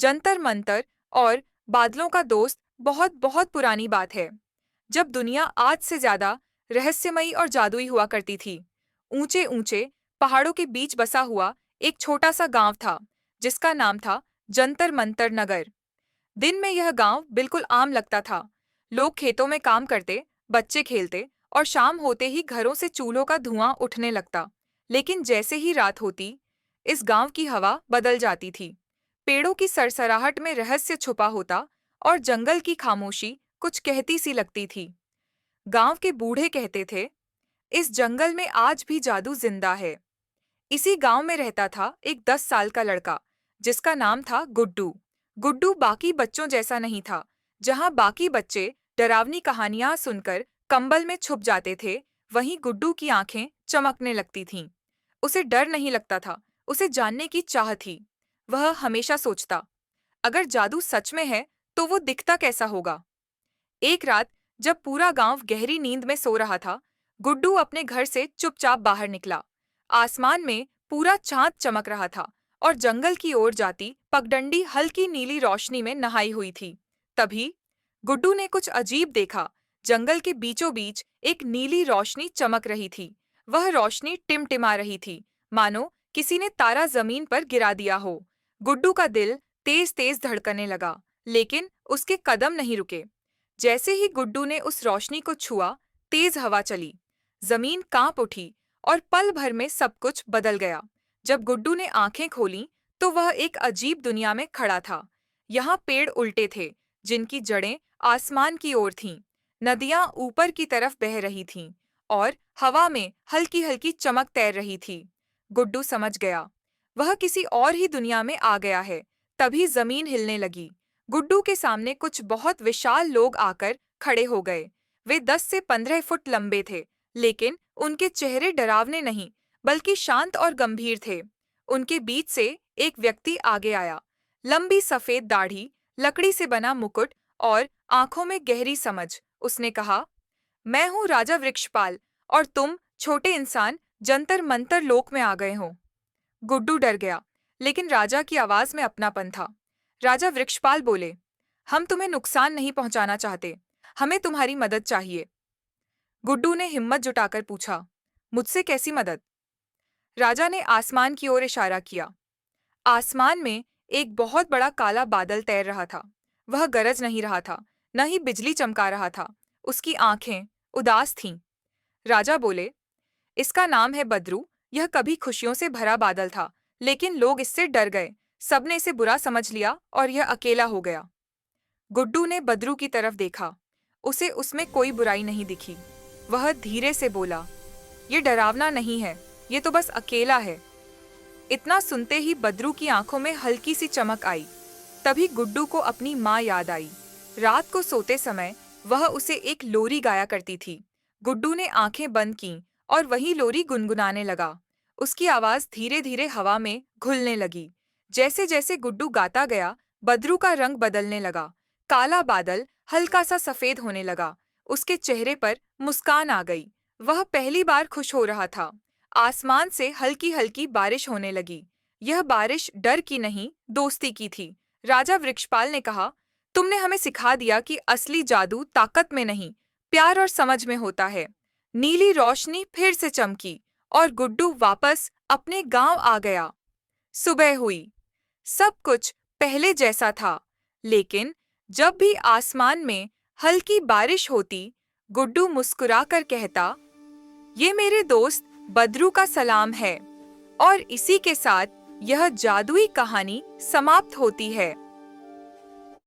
जंतर मंतर और बादलों का दोस्त बहुत बहुत पुरानी बात है, जब दुनिया आज से ज्यादा रहस्यमयी और जादुई हुआ करती थी। ऊंचे ऊंचे पहाड़ों के बीच बसा हुआ एक छोटा सा गांव था, जिसका नाम था जंतर मंतर नगर। दिन में यह गांव बिल्कुल आम लगता था। लोग खेतों में काम करते, बच्चे खेलते और शाम होते ही घरों से चूल्हों का धुआं उठने लगता। लेकिन जैसे ही रात होती, इस गांव की हवा बदल जाती थी। पेड़ों की सरसराहट में रहस्य छुपा होता और जंगल की खामोशी कुछ कहती सी लगती थी। गांव के बूढ़े कहते थे, इस जंगल में आज भी जादू जिंदा है। इसी गांव में रहता था एक 10 साल का लड़का, जिसका नाम था गुड्डू। गुड्डू बाकी बच्चों जैसा नहीं था। जहां बाकी बच्चे डरावनी कहानियां सुनकर कंबल में छुप जाते थे, वहीं गुड्डू की आंखें चमकने लगती थीं। उसे डर नहीं लगता था, उसे जानने की चाह थी। वह हमेशा सोचता, अगर जादू सच में है तो वो दिखता कैसा होगा। एक रात, जब पूरा गांव गहरी नींद में सो रहा था, गुड्डू अपने घर से चुपचाप बाहर निकला। आसमान में पूरा चांद चमक रहा था और जंगल की ओर जाती पगडंडी हल्की नीली रोशनी में नहाई हुई थी। तभी गुड्डू ने कुछ अजीब देखा। जंगल के बीचों बीच एक नीली रोशनी चमक रही थी। वह रोशनी टिमटिमा रही थी, मानो किसी ने तारा जमीन पर गिरा दिया हो। गुड्डू का दिल तेज तेज धड़कने लगा, लेकिन उसके कदम नहीं रुके। जैसे ही गुड्डू ने उस रोशनी को छुआ, तेज हवा चली, जमीन कांप उठी और पल भर में सब कुछ बदल गया। जब गुड्डू ने आंखें खोलीं, तो वह एक अजीब दुनिया में खड़ा था। यहाँ पेड़ उल्टे थे, जिनकी जड़ें आसमान की ओर थीं। नदियाँ ऊपर की तरफ बह रही थीं और हवा में हल्की हल्की चमक तैर रही थी। गुड्डू समझ गया, वह किसी और ही दुनिया में आ गया है। तभी जमीन हिलने लगी। गुड्डू के सामने कुछ बहुत विशाल लोग आकर खड़े हो गए। वे 10 से 15 फुट लंबे थे, लेकिन उनके चेहरे डरावने नहीं, बल्कि शांत और गंभीर थे। उनके बीच से एक व्यक्ति आगे आया। लंबी सफेद दाढ़ी, लकड़ी से बना मुकुट और आंखों में गहरी समझ। उसने कहा, मैं हूँ राजा वृक्षपाल, और तुम छोटे इंसान जंतर मंतर लोक में आ गए हो। गुड्डू डर गया, लेकिन राजा की आवाज में अपनापन था। राजा वृक्षपाल बोले, हम तुम्हें नुकसान नहीं पहुंचाना चाहते, हमें तुम्हारी मदद चाहिए। गुड्डू ने हिम्मत जुटाकर पूछा, मुझसे कैसी मदद? राजा ने आसमान की ओर इशारा किया। आसमान में एक बहुत बड़ा काला बादल तैर रहा था। वह गरज नहीं रहा था, न ही बिजली चमका रहा था। उसकी आंखें उदास थीं। राजा बोले, इसका नाम है बद्रू। यह कभी खुशियों से भरा बादल था, लेकिन लोग इससे डर गए। सबने इसे बुरा समझ लिया और यह अकेला हो गया। गुड्डू ने बद्रू की तरफ देखा। उसे उसमें कोई बुराई नहीं दिखी। वह धीरे से बोला, ये डरावना नहीं है, ये तो बस अकेला है। इतना सुनते ही बद्रू की आंखों में हल्की सी चमक आई। तभी गुड्डू को अपनी माँ याद आई। रात को सोते समय वह उसे एक लोरी गाया करती थी। गुड्डू ने आंखें बंद कीं और वही लोरी गुनगुनाने लगा। उसकी आवाज धीरे धीरे हवा में घुलने लगी। जैसे जैसे गुड्डू गाता गया, बद्रू का रंग बदलने लगा। काला बादल हल्का सा सफेद होने लगा। उसके चेहरे पर मुस्कान आ गई। वह पहली बार खुश हो रहा था। आसमान से हल्की हल्की बारिश होने लगी। यह बारिश डर की नहीं, दोस्ती की थी। राजा वृक्षपाल ने कहा, तुमने हमें सिखा दिया कि असली जादू ताकत में नहीं, प्यार और समझ में होता है। नीली रोशनी फिर से चमकी और गुड्डू वापस अपने गांव आ गया। सुबह हुई। सब कुछ पहले जैसा था, लेकिन जब भी आसमान में हल्की बारिश होती, गुड्डू मुस्कुराकर कहता, ये मेरे दोस्त बद्रू का सलाम है। और इसी के साथ यह जादुई कहानी समाप्त होती है।